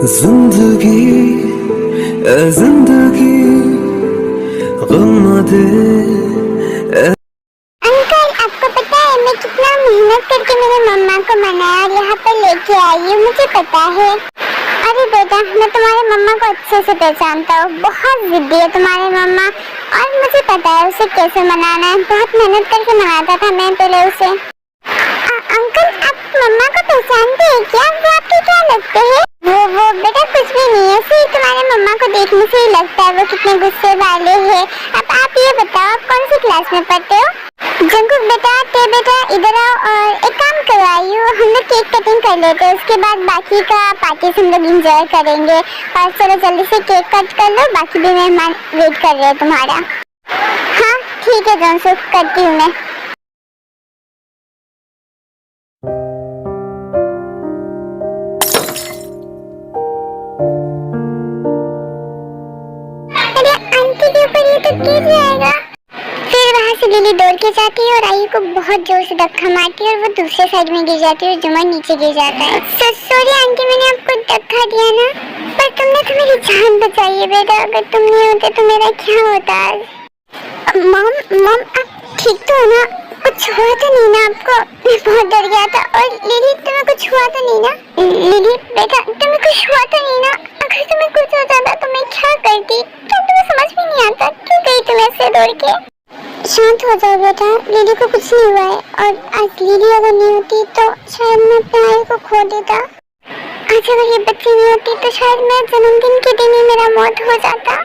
जिंदगी ए जिंदगी गम न दे। अंकल, आपको पता है मैं कितना मेहनत करके मेरे मम्मा को मनाया और यहाँ पर लेके आई हूँ, मुझे पता है। अरे बेटा, मैं तुम्हारे मम्मा को अच्छे से पहचानता हूँ, बहुत जिद्दी है तुम्हारे मम्मा और मुझे पता है उसे कैसे मनाना है। बहुत मेहनत करके मनाता था मैं पहले उसे। अंकल, आप मम्मा को पहचानते हैं क्या? वो आपके क्या लगते हैं? वो बेटा कुछ भी नहीं है, सिर्फ तुम्हारे मम्मा को देखने से ही लगता है वो कितने गुस्से वाले हैं। अब आप ये बताओ, आप कौन सी क्लास में पढ़ते हो? जंकुक बेटा इधर आओ और एक काम करवाई हूँ, हम लोग केक कटिंग कर लेते हैं, उसके बाद बाकी का पार्टी से हम लोग इंजॉय करेंगे। और चलो जल्दी से केक कट कर लो, बाकी भी मेहमान वेट कर रहे हैं तुम्हारा। हाँ ठीक है जंकुक, करती हूँ मैं। अरे आंटी के ऊपर ये तो गिर जाएगा। फिर वहाँ से लिली दौड़ के जाती है और आयु को बहुत जोर से धक्का मारती है और वो दूसरे साइड में गिर जाती है और जुमन नीचे गिर जाता है। सॉरी आंटी, मैंने आपको धक्का दिया ना, पर तुमने तो मेरी जान बचाई है बेटा, अगर तुम नहीं होते तो मेरा क्या होता आज? मॉम आप ठीक तो हो ना? कुछ हुआ तो नहीं ना आपको? मैं बहुत डर गया था। और लिली तुम्हें कुछ हुआ तो नहीं ना? लिली बेटा तुम्हें कुछ हुआ तो नहीं ना? अगर तुम्हें कुछ हो जाता तो मैं क्या करती? तो तुम्हें समझ भी नहीं आता, क्यों गई तुम ऐसे दौड़ के? शांत हो जाओ बेटा, लिली को कुछ नहीं हुआ है और आज लिली अगर नहीं होती तो शायद मैं अपने आयु को खो देता। आज अगर ये बच्ची नहीं होती तो शायद मैं जन्मदिन के दिन ही मेरा मौत हो जाता।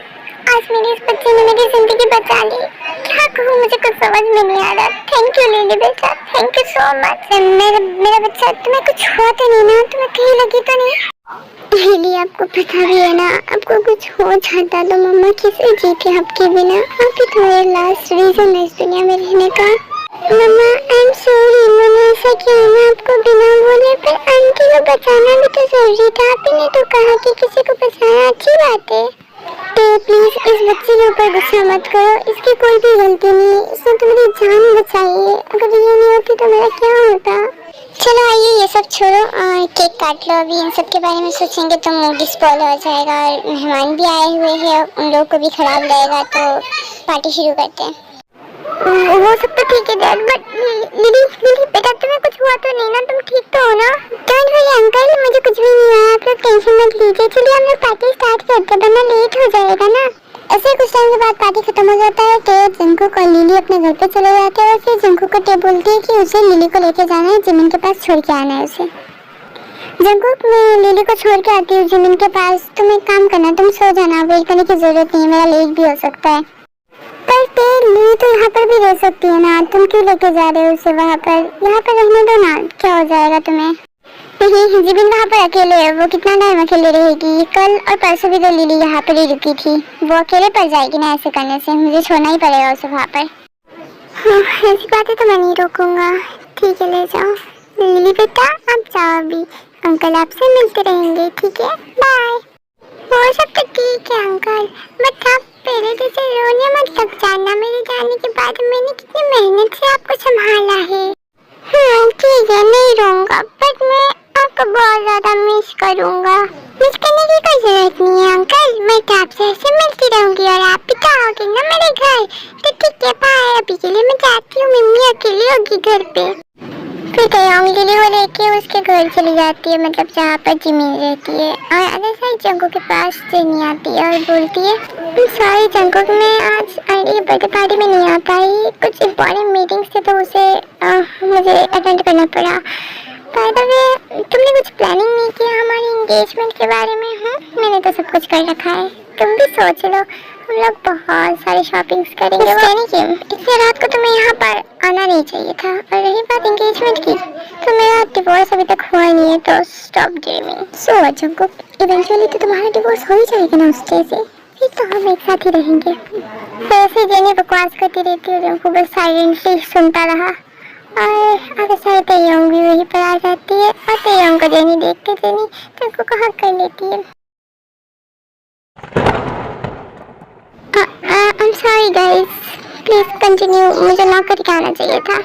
आज मेरी इस बच्ची ने मेरी जिंदगी बचा ली। क्या कहूँ, मुझे कुछ समझ में नहीं आ रहा। थैंक यू लिली बेटा, थैंक यू सो मच। मेरा बच्चा, तुम्हें कुछ हुआ तो नहीं ना? तुम्हें कहीं लगी तो नहीं? लिली आपको पता भी है ना, आपको कुछ हो जाता तो मम्मा कैसे जीती आपके बिना? आप ही तुम्हारे लास्ट रीजन है इस दुनिया में रहने का। मम्मा आई एम सॉरी, मैंने ऐसा किया ना आपको बिना बोले, पर आंटी को बचाना भी तो जरूरी था। आप ही ने तो कहा कि किसी को बचाना अच्छी बात है। तो प्लीज इस बच्चे के ऊपर गुस्सा मत करो, इसकी कोई भी गलती नहीं, इसने तो मेरी जान बचाई है। अगर ये नहीं होती तो मेरा क्या होता? चलो आइए ये सब छोड़ो और केक काट लो। अभी इन सब के बारे में सोचेंगे तो मूड स्पॉइल हो जाएगा और मेहमान भी आए हुए हैं, उन लोगों को भी खराब लगेगा। तो पार्टी शुरू करते हैं। वो सब तो ठीक है डैड, बट लिली बेटा तुम्हें कुछ हुआ तो नहीं ना? तुम ठीक तो हो ना? डोंट वरी अंकल, मुझे कुछ भी नहीं हुआ, आप लोग टेंशन मत लीजिए। चलिए हम लोग पार्टी स्टार्ट करते हैं, वरना लेट हो जाएगा ना। ऐसे कुछ टाइम के बाद पार्टी खत्म हो जाता है तो जंकुक और लिली अपने घर पे चले जाते हैं और फिर जंकुक को टे बोलती है कि उसे लिली को लेके जाना है, जिमिन के पास छोड़ के आना है उसे। जंकुक, मैं लिली को छोड़ के आती हूँ जिमिन के पास, तुम एक काम करना, तुम सो जाना, वेट करने की जरूरत नहीं है, मेरा लेट भी हो सकता है। पर लिली तो यहाँ पर भी रह सकती है ना, तुम क्यों लेके जा रहे हो उसे वहाँ पर? यहाँ पर रहने दो ना, क्या हो जाएगा तुम्हें? नहीं, जिबिन वहाँ पर अकेले है, वो कितना टाइम अकेले रहेगी? कल और परसों भी तो लिली यहाँ पर ही रुकी थी, वो अकेले पड़ जाएगी ना ऐसे करने से, मुझे छोड़ना ही पड़ेगा उसे वहाँ पर। हाँ, ऐसी बातें तो मैं नहीं रोकूंगा। ठीक है ले जाओ लिली बेटा, आप जाओ अभी, अंकल आपसे मिलते रहेंगे, ठीक है बाय। वो सब तो ठीक है अंकल, बट आप पहले जैसे रोने मत लग जाना। मेरे जाने के बाद मैंने कितनी मेहनत से आपको संभाला है। हाँ ठीक है, नहीं रोऊंगा, बट मैं आपको बहुत ज्यादा मिस करूंगा। मिस करने की कोई जरूरत नहीं है अंकल, मैं तो आपसे ऐसे मिलती रहूंगी और आप भी तो आओगे ना मेरे घर। तो ठीक है बाय, अभी के लिए मैं जाती हूँ, मम्मी अकेली होगी घर पे। फिर तयंग लिली को लेके उसके घर चली जाती है, मतलब जहाँ पर जिमिन रहती है। और अदर साइड जंकुक के पास चेनी आती है और बोलती है सॉरी जंकुक, मैं आज आंटी की बर्थडे पार्टी में नहीं आ पाई, कुछ इम्पोर्टेंट मीटिंग्स थे तो उसे मुझे अटेंड करना पड़ा। बाय द वे, तुमने कुछ प्लानिंग नहीं किया हमारी एंगेजमेंट के बारे में? मैंने तो सब कुछ कर रखा है, तुम भी सोच लो, हम लोग बहुत सारे शॉपिंग्स करेंगे। इसलिए रात को तुम्हें यहाँ पर आना नहीं चाहिए था। और रही बात एंगेजमेंट की, तो मेरा डिवोर्स अभी तक हुआ नहीं है, तो स्टॉप ड्रीमिंग। सो जंकुक, इवेंचुअली तो तुम्हारा डिवोर्स हो ही जाएगा ना उससे, फिर तो हम एक साथ ही रहेंगे। वैसे जेनी बकवास करती रहती है, जंकुक बस साइलेंटली सुनता रहा। और अगर सारे तयंग भी वहीं पर आ जाती है और तयंग को जेनी देखते जेनी जंकुक को हक कर लेती है। I'm sorry guys, please continue, मुझे नॉक करके आना चाहिए था।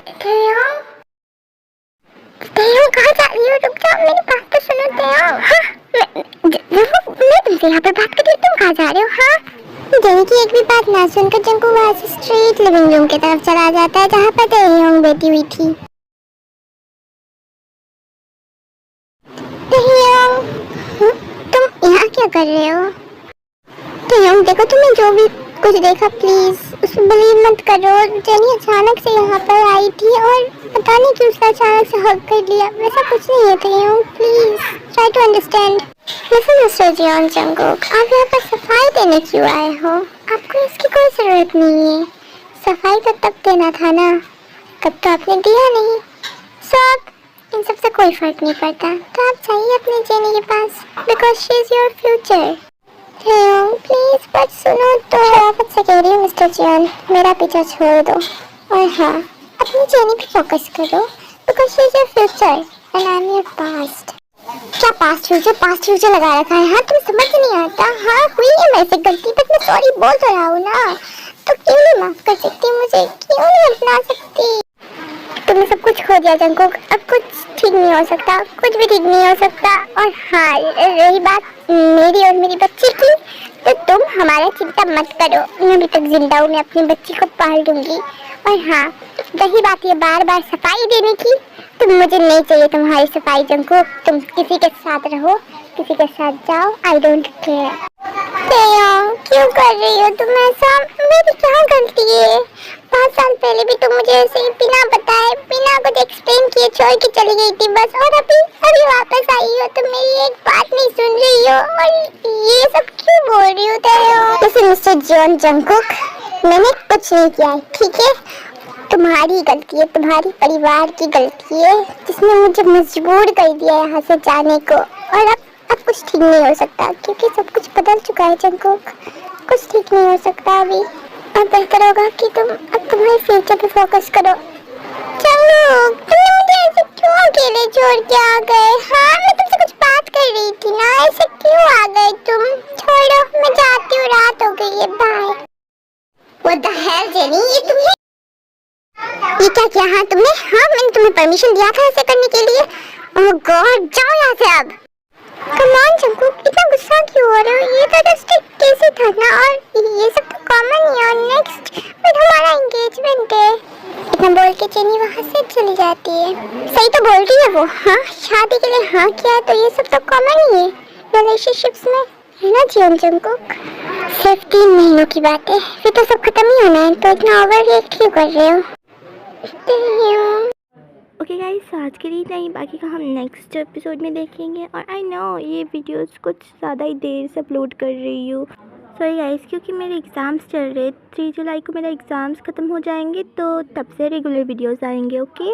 तयंग कहाँ जा रही हो? रुक जाओ, मेरी बात तो सुनो तयंग। हाँ मैं तुमसे यहाँ पे बात कर रही हूँ, तुम कहाँ जा रहे हो? हाँ, जेनी की एक भी बात ना सुनकर जंकू वहाँ से स्ट्रेट लिविंग रूम की तरफ चला जाता है जहाँ पर तेयोंग बैठी हुई थी। तेयोंग, तुम यहाँ क्या कर रहे हो? तेयोंग देखो, तुम्हें जो भी कुछ देखा प्लीज उसमें बिलीव मत करो। जेनी अचानक से यहाँ पर आई थी और पता नहीं क्यों उसने अचानक से हक कर लिया, वैसा कुछ नहीं है Taeyong, please try to understand. Listen mister Jeon Jungkook, आप यहाँ पर सफाई देने क्यों आए हो? आपको इसकी कोई जरूरत नहीं है। सफाई तो तब देना था ना, कब तो आपने दिया नहीं। सब इन सब से कोई फर्क नहीं पड़ता, तो आप जाइए अपने जेनी के पास, because she is your future. Please but सुनो तो। शराफत से कह रही हूँ मिस्टर जियोन, मेरा पीछा छोड़ दो और हाँ, अपनी जेनी पे फोकस करो, because she is your future and I am your past. क्या पास्ट फ्यूचर लगा रखा है? हाँ, तुम्हें समझ नहीं आता? हाँ, हुई है मेरे से गलती, बट मैं सॉरी बोल तो रहा हूँ ना, तो क्यों नहीं माफ कर सकती मुझे? क्यों नहीं अपना सकती? तुमने सब कुछ खो दिया जंगकुक, अब कुछ ठीक नहीं हो सकता, कुछ भी ठीक नहीं हो सकता। और हाँ, रही बात मेरी और मेरी बच्ची की, तो तुम हमारा चिंता मत करो, मैं अभी तक जिंदा हूँ, मैं अपनी बच्ची को पाल दूंगी। और हाँ, रही बात ये बार बार सफाई देने की, तो मुझे नहीं चाहिए तुम्हारी सफाई जंगकुक, तुम किसी के साथ रहो, किसी के साथ जाओ, आई डोंट केयर। क्यों कर रही हो तुम ऐसा? मेरी क्या गलती है? 5 साल पहले भी तुम मुझे ऐसे ही बिना बताए, बिना कुछ एक्सप्लेन किए छोड़ के चली गई थी बस, और अभी वापस आई हो, तुम मेरी एक बात नहीं सुन रही हो और ये सब क्यों बोल रही हो? लिसन मिस्टर जियोन जंगकुक, मैंने कुछ नहीं किया है, ठीक है? तुम्हारी गलती है, तुम्हारी परिवार की गलती है, जिसने मुझे मजबूर कर दिया यहाँ से जाने को। और अब कुछ ठीक नहीं हो सकता, क्योंकि सब कुछ बदल चुका है जंगकुक, कुछ ठीक नहीं हो सकता अभी। अब बेहतर होगा कि तुम अब तुम्हारे फ्यूचर पे फोकस करो। जंगकुक, तुमने मुझे ऐसे क्यों अकेले छोड़ के आ गए? हाँ, मैं तुमसे कुछ बात कर रही थी ना, ऐसे क्यों आ गए तुम? छोड़ो, मैं जाती हूँ, रात हो गई है, bye. What the hell Jenny, ये क्या किया? हाँ तुमने? हाँ, मैंने तुम्हें परमिशन दिया था ऐसे करने के लिए। ओह गॉड, जाओ यहाँ से अब। कम ऑन जंगकुक, इतना गुस्सा क्यों हो रहे हो? ये तो जस्ट एक कैसे था ना, और ये सब तो कॉमन ही है। और नेक्स्ट फिर हमारा एंगेजमेंट है। इतना बोल के जेनी वहाँ से चली जाती है। सही तो बोल रही है वो, हाँ, शादी के लिए हाँ किया है, तो ये सब तो कॉमन ही है रिलेशनशिप्स में, है ना जियोन जंगकुक? सिर्फ 3 महीनों की बात है, फिर तो सब खत्म ही होना है, तो इतना ओवर रिएक्ट क्यों कर रहे हो? ओके गाइस, आज के लिए इतना ही, बाकी का हम नेक्स्ट एपिसोड में देखेंगे। और आई नो ये वीडियोस कुछ ज़्यादा ही देर से अपलोड कर रही हूँ, सॉरी गाइस, क्योंकि मेरे एग्ज़ाम्स चल रहे। 3 जुलाई को मेरे एग्ज़ाम्स ख़त्म हो जाएंगे, तो तब से रेगुलर वीडियोस आएंगे। ओके।